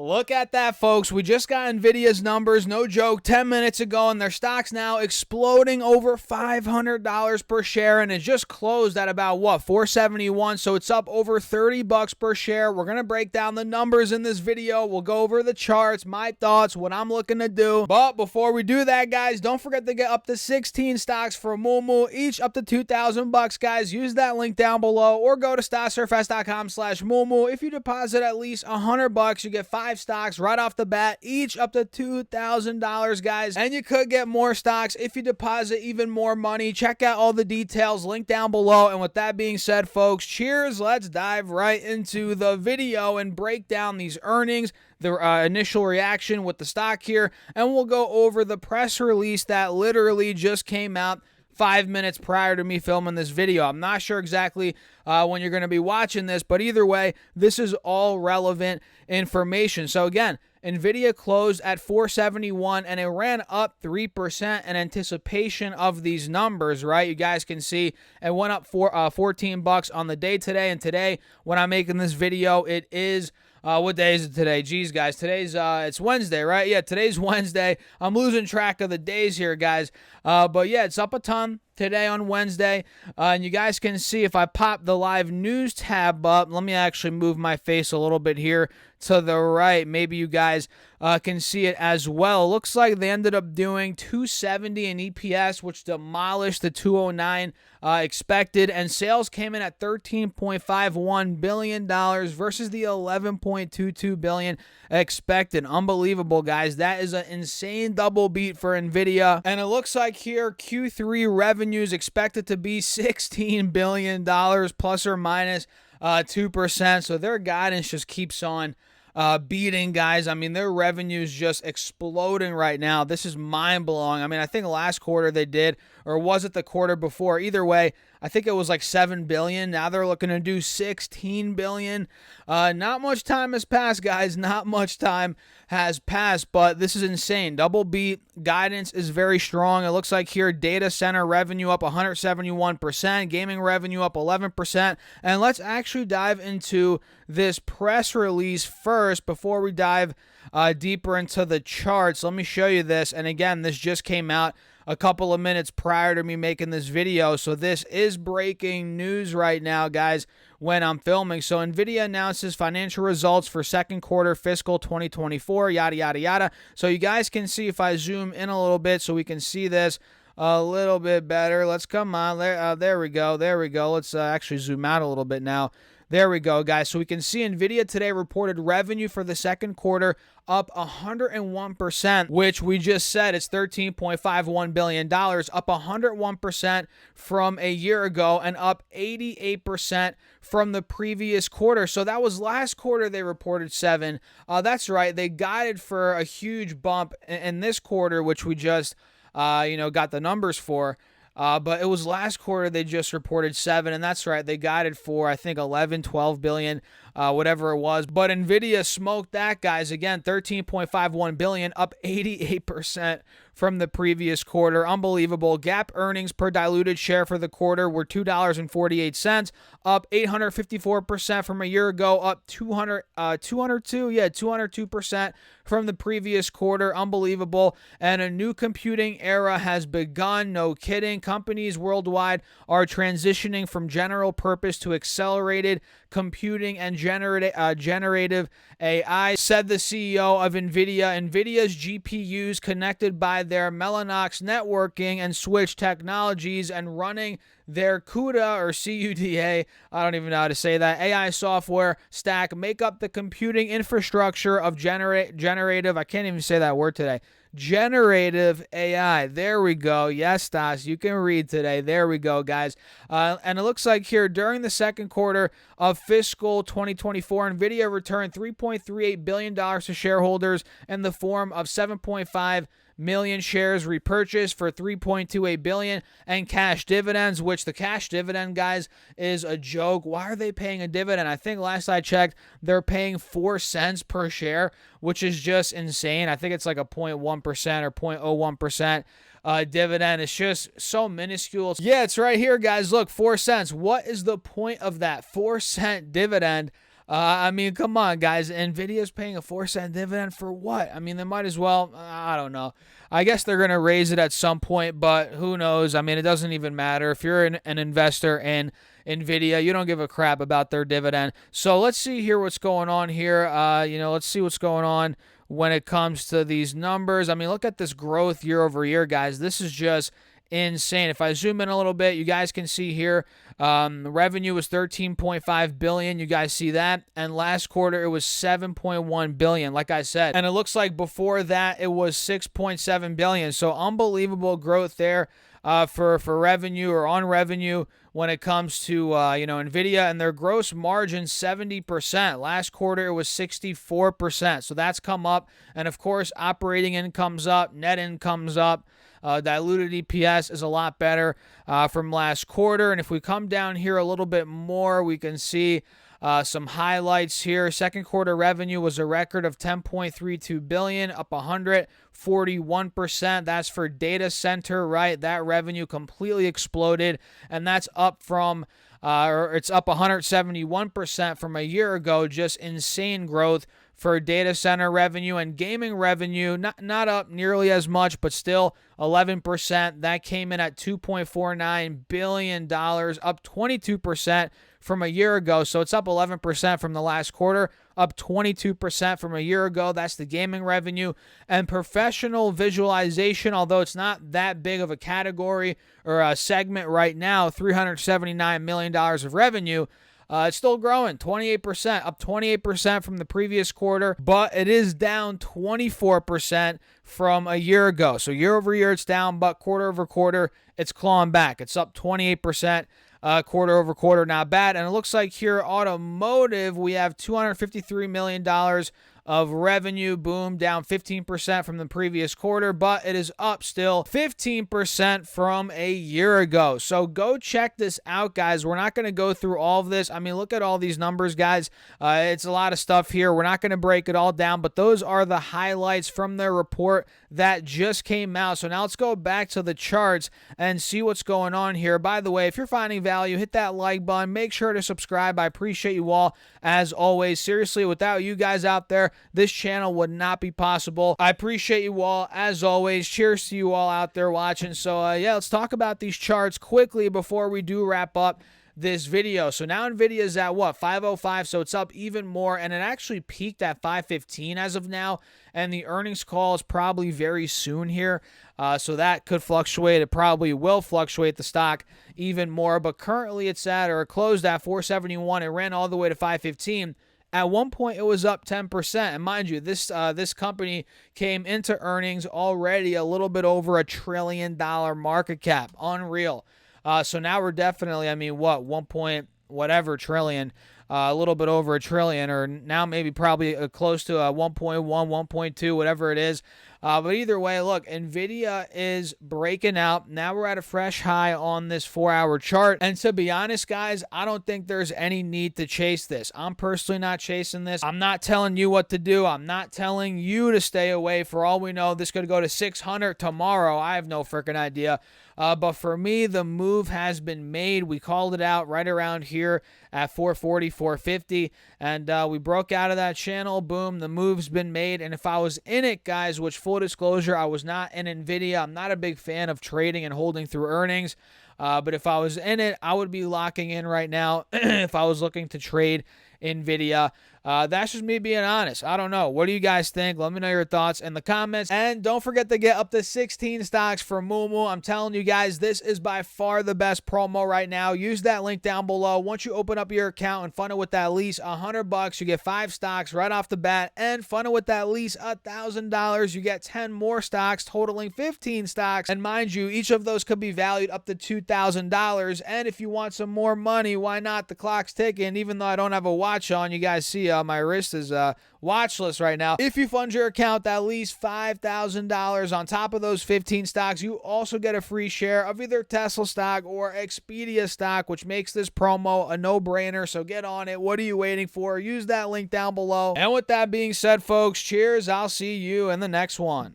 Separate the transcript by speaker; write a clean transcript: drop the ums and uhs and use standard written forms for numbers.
Speaker 1: Look at that, folks. We just got Nvidia's numbers, no joke, 10 minutes ago, and their stock's now exploding over $500 per share, and it just closed at about, what, $471, so it's up over $30 per share. We're going to break down the numbers in this video. We'll go over the charts, my thoughts, what I'm looking to do. But before we do that, guys, don't forget to get up to 16 stocks for Moomoo, each up to $2,000, guys. Use that link down below, or go to stocksurfs.com/Moomoo. If you deposit at least $100, you get 5 stocks right off the bat, each up to $2,000, guys, and you could get more stocks if you deposit even more money. Check out all the details, link down below. And with that being said, folks, cheers. Let's dive right into the video and break down these earnings, the initial reaction with the stock here, and we'll go over the press release that literally just came out 5 minutes prior to me filming this video. I'm not sure exactly when you're going to be watching this, but either way, this is all relevant information. So again, Nvidia closed at $471 and it ran up 3% in anticipation of these numbers, right? You guys can see it went up $14 on the day today, and today when I'm making this video, it is what day is it today? Geez, guys, today's it's Wednesday, right? Yeah, today's Wednesday. I'm losing track of the days here, guys. But yeah, it's up a ton today on Wednesday. And you guys can see if I pop the live news tab up, let me actually move my face a little bit here to the right. Maybe you guys can see it as well. It looks like they ended up doing 270 in EPS, which demolished the 209 expected, and sales came in at $13.51 billion versus the $11.22 billion expected. Unbelievable, guys. That is an insane double beat for Nvidia. And it looks like here Q3 revenues expected to be $16 billion plus or minus 2%. So their guidance just keeps on beating, guys. I mean, their revenue is just exploding right now. This is mind-blowing. I mean, I think last quarter they did, or was it the quarter before? Either way, I think it was like $7 billion. Now they're looking to do $16 billion. Not much time has passed, guys. Not much time has passed, but this is insane. Double beat. Guidance is very strong. It looks like here data center revenue up 171%, gaming revenue up 11%. And let's actually dive into this press release first before we dive deeper into the charts. Let me show you this. And again, this just came out a couple of minutes prior to me making this video, so this is breaking news right now, guys, when I'm filming. So Nvidia announces financial results for second quarter fiscal 2024, yada, yada, yada. So you guys can see, if I zoom in a little bit so we can see this a little bit better. Let's come on. There we go. There we go. Let's actually zoom out a little bit now. There we go, guys. So we can see Nvidia today reported revenue for the second quarter up 101%, which we just said it's $13.51 billion, up 101% from a year ago and up 88% from the previous quarter. So that was last quarter they reported 7. That's right. They guided for a huge bump in this quarter, which we just got the numbers for. But it was last quarter they just reported 7, and that's right, they guided for, I think, 11, 12 billion, whatever it was. But Nvidia smoked that, guys. Again, 13.51 billion, up 88% from the previous quarter. Unbelievable. GAAP earnings per diluted share for the quarter were $2.48, up 854% from a year ago, up 202% from the previous quarter. Unbelievable. And a new computing era has begun. No kidding. Companies worldwide are transitioning from general purpose to accelerated computing and generative AI, said the CEO of Nvidia. Nvidia's GPUs connected by their Mellanox networking and switch technologies and running their CUDA or CUDA, I don't even know how to say that, AI software stack make up the computing infrastructure of generative, I can't even say that word today, generative AI. There we go. Yes, Stas, you can read today. There we go, guys. And it looks like here during the second quarter of fiscal 2024, Nvidia returned $3.38 billion to shareholders in the form of 7.5 million shares repurchased for $3.28 billion and cash dividends, which the cash dividend, guys, is a joke. Why are they paying a dividend? I think last I checked, they're paying 4 cents per share, which is just insane. I think it's like a 0.1% or 0.01% dividend. It's just so minuscule. Yeah, it's right here, guys. Look, 4 cents. What is the point of that 4 cent dividend? I mean, come on, guys. Nvidia's paying a 4-cent dividend for what? I mean, they might as well. I don't know. I guess they're going to raise it at some point, but who knows? I mean, it doesn't even matter. If you're an investor in Nvidia, you don't give a crap about their dividend. So let's see here what's going on here. Let's see what's going on when it comes to these numbers. I mean, look at this growth year over year, guys. This is just insane. If I zoom in a little bit, you guys can see here the revenue was 13.5 billion. You guys see that? And last quarter it was 7.1 billion, like I said. And it looks like before that it was 6.7 billion. So unbelievable growth there for revenue or on revenue when it comes to Nvidia, and their gross margin 70%. Last quarter it was 64%. So that's come up, and of course operating income's up, net income's up. Diluted EPS is a lot better from last quarter. And if we come down here a little bit more, we can see some highlights here. Second quarter revenue was a record of 10.32 billion, up 141%. That's for data center, right? That revenue completely exploded, and that's up from it's up 171% from a year ago. Just insane growth for data center revenue. And gaming revenue, not up nearly as much, but still 11%. That came in at $2.49 billion, up 22% from a year ago. So it's up 11% from the last quarter, up 22% from a year ago. That's the gaming revenue. And professional visualization, although it's not that big of a category or a segment right now, $379 million of revenue. It's still growing, 28%, up 28% from the previous quarter, but it is down 24% from a year ago. So year over year, it's down, but quarter over quarter, it's clawing back. It's up 28%. Quarter over quarter, not bad. And it looks like here, automotive, we have $253 million of revenue. Boom, down 15% from the previous quarter, but it is up still 15% from a year ago. So go check this out, guys. We're not going to go through all of this. I mean, look at all these numbers, guys. It's a lot of stuff here. We're not going to break it all down, but those are the highlights from their report that just came out. So now let's go back to the charts and see what's going on here. By the way, if you're finding value, hit that like button. Make sure to subscribe. I appreciate you all as always. Seriously, without you guys out there, this channel would not be possible. I appreciate you all as always. Cheers to you all out there watching. So let's talk about these charts quickly before we do wrap up this video. So now Nvidia is at what, 505, so it's up even more, and it actually peaked at 515 as of now, and the earnings call is probably very soon here, so that could fluctuate. It probably will fluctuate the stock even more, but currently it's at, or it closed at 471. It ran all the way to 515. At one point, it was up 10%. And mind you, this company came into earnings already a little bit over $1 trillion market cap. Unreal. So now we're definitely, I mean, what, 1 point whatever trillion, a little bit over $1 trillion, or now maybe probably close to 1.1, 1.2, whatever it is. But either way, look, Nvidia is breaking out. Now we're at a fresh high on this 4-hour chart. And to be honest, guys, I don't think there's any need to chase this. I'm personally not chasing this. I'm not telling you what to do. I'm not telling you to stay away. For all we know, this could go to 600 tomorrow. I have no freaking idea. But for me, the move has been made. We called it out right around here at 440, 450, and we broke out of that channel. Boom, the move's been made. And if I was in it, guys, which full disclosure, I was not in Nvidia. I'm not a big fan of trading and holding through earnings. But if I was in it, I would be locking in right now if I was looking to trade Nvidia. That's just me being honest. I don't know. What do you guys think? Let me know your thoughts in the comments. And don't forget to get up to 16 stocks for Moomoo. I'm telling you guys, this is by far the best promo right now. Use that link down below. Once you open up your account and fund it with at least $100, you get 5 stocks right off the bat. And fund it with at least $1,000, you get 10 more stocks, totaling 15 stocks. And mind you, each of those could be valued up to $2,000. And if you want some more money, why not? The clock's ticking. Even though I don't have a watch on, you guys see my wrist is watchless right now. If you fund your account at least $5,000 on top of those 15 stocks, you also get a free share of either Tesla stock or Expedia stock, which makes this promo a no-brainer. So get on it. What are you waiting for? Use that link down below. And with that being said, folks, cheers. I'll see you in the next one.